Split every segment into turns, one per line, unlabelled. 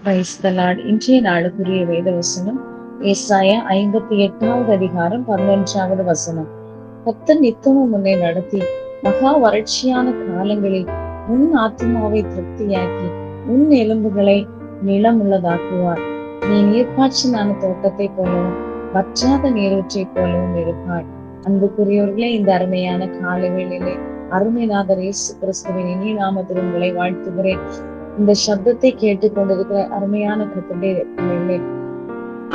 Praise the Lord. இன்றைய நாளுக்குரிய வேத வசனம் ஏசாயா 58வது அதிகாரம் 11வது வசனம். கர்த்தர் நித்தமும் உன்னை நடத்தி மகா வறட்சியான காலங்களில் உன் ஆத்துமாவை திருப்தியாக்கி உன் எலும்புகளை நிலமுள்ளதாக்குவார். நீ நீர்ப்பாய்ச்சலான தோட்டத்தை போலவும் வற்றாத நீரூற்றை போலவும் இருப்பாய். அன்புக்குரியவர்களே, இந்த அருமையான காலை வேளையிலே அருமைநாதர் இயேசு கிறிஸ்துவின் இனிய நாமத்தில் உங்களை வாழ்த்துகிறேன். இந்த சப்தத்தை கேட்டுக் கொண்டிருக்கிற அருமையான கர்த்தருடைய பிள்ளைகளே,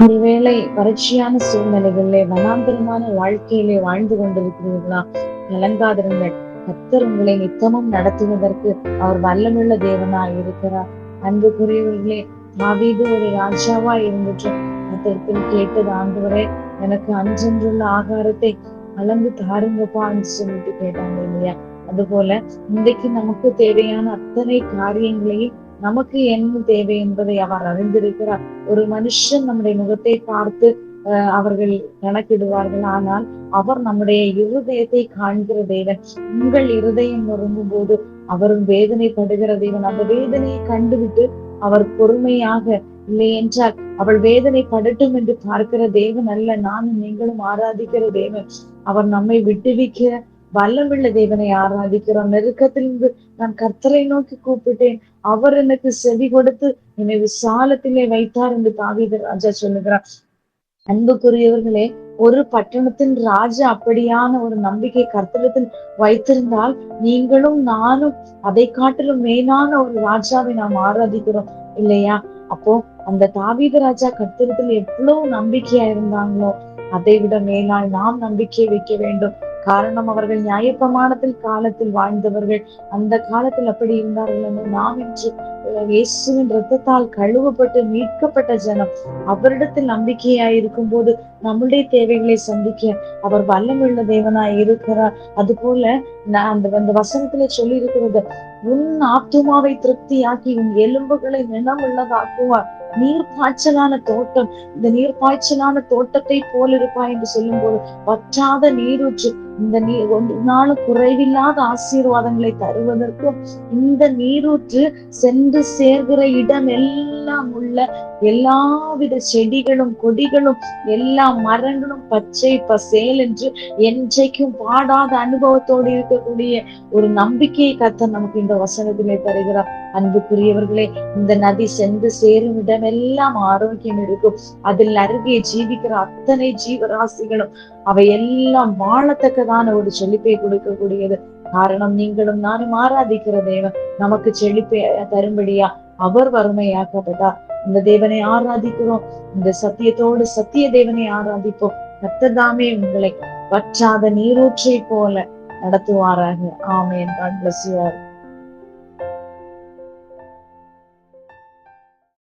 ஒருவேளை வறட்சியான சூழ்நிலைகளிலே வனாந்தரமான வாழ்க்கையிலே வாழ்ந்து கொண்டிருக்கிறீர்களா? கலங்காதிருங்கள். கர்த்தர் உங்களை நித்தமும் நடத்துவதற்கு அவர் வல்லமுள்ள தேவனாய் இருக்கிறார். அன்புக்குரியவர்களே, தாவீது ஒரு ராஜாவா இருந்துட்டு கர்த்தரிடத்தில் கேட்டது, ஆண்டவரே எனக்கு அன்றன்றுள்ள ஆகாரத்தை அளந்து தாருங்கப்பா என்று சொல்லிட்டு கேட்டாங்க இல்லையா? அதுபோல இன்றைக்கு நமக்கு தேவையான அத்தனை காரியங்களையும் நமக்கு என்ன தேவை என்பதை அவர் அறிந்திருக்கிறார். ஒரு மனுஷன் நம்முடைய முகத்தை பார்த்து அவர்கள் கணக்கிடுவார்கள், ஆனால் அவர் நம்முடைய இருதயத்தை காண்கிற தேவன். உங்கள் இருதயம் நொறுங்கும் போது அவரும் வேதனைப்படுகிற தேவன். அந்த வேதனையை கண்டுவிட்டு அவர் பொறுமையாக, இல்லை என்றால் அவள் வேதனை படட்டும் என்று பார்க்கிற தேவன் அல்ல. நானும் நீங்களும் ஆராதிக்கிற தேவன். அவர் நம்மை விட்டுவிக்கிற வல்லமுள்ள தேவனை ஆராதிக்கிறோம். நெருக்கத்திலிருந்து நான் கர்த்தரை நோக்கி கூப்பிட்டேன், அவர் எனக்கு செவி கொடுத்து என்னை விசாலத்திலே வைத்தார் என்று தாவீது ராஜா சொல்லுகிறார். அன்புக்குரியவர்களே, ஒரு பட்டணத்தின் ராஜா அப்படியான ஒரு நம்பிக்கை கர்த்தரிடத்தில் வைத்திருந்தால் நீங்களும் நானும் அதை காட்டிலும் மேலான ஒரு ராஜாவை நாம் ஆராதிக்கிறோம் இல்லையா? அப்போ அந்த தாவீது ராஜா கர்த்தரிடத்தில் எவ்வளவு நம்பிக்கையா இருந்தாங்களோ அதை விட மேலால் நாம் நம்பிக்கை வைக்க வேண்டும். காரணம், அவர்கள் நியாயப்பிரமாணத்தில் காலத்தில் வாழ்ந்தவர்கள். அந்த காலத்தில் அப்படி இருந்தார்கள் என்று நாம் இன்று இயேசுவின் இரத்தத்தால் கழுவப்பட்டு மீட்கப்பட்ட ஜனம். அவரிடத்தில் நம்பிக்கையாய் இருக்கும் போது நம்முடைய தேவைகளை சந்திக்க அவர் வல்லமுள்ள தேவனாய் இருக்கிறார். அது போல அந்த வசனத்துல சொல்லி இருக்கிறது, உன் ஆத்துமாவை திருப்தியாக்கி உன் எலும்புகளை நிலமுள்ளதாக்குவார். நீர்ப்பாய்ச்சலான தோட்டம், இந்த நீர்ப்பாய்ச்சலான தோட்டத்தை போல் இருப்பாய் என்று சொல்லும் போது வற்றாத நீரூற்று, இந்த நீர் ஒரு நாளும் குறைவில்லாத ஆசீர்வாதங்களை தருவதற்கும் இந்த நீரூற்று சென்று சேர்கிற இடம் எல்லாம் உள்ள எல்லாவித செடிகளும் கொடிகளும் எல்லா மரங்களும் பச்சை பசேல் என்று என்றைக்கும் பாடாத அனுபவத்தோடு இருக்கக்கூடிய ஒரு நம்பிக்கையை கர்த்தர் நமக்கு இந்த வசனத்திலே தருகிறார். அன்புக்குரியவர்களே, இந்த நதி சென்று சேரும் இடம் எல்லாம் ஆரோக்கியம் இருக்கும். அதில் அருகே ஜீவிக்கிற அத்தனை ஜீவராசிகளும் அவை எல்லாம் வாழத்தக்கதான ஒரு செழிப்பை கொடுக்கக்கூடியது. காரணம், நீங்களும் நானும் ஆராதிக்கிற தேவன் நமக்கு செழிப்பை தரும்படியா அவர் வறுமையாக்கப்பட்டார். இந்த தேவனை ஆராதிக்கிறோம். இந்த சத்தியத்தோடு சத்திய தேவனை ஆராதிப்போம். கர்த்தர்தாமே உங்களை வற்றாத நீரூற்றை போல நடத்துவாராக. ஆமென். God bless you all.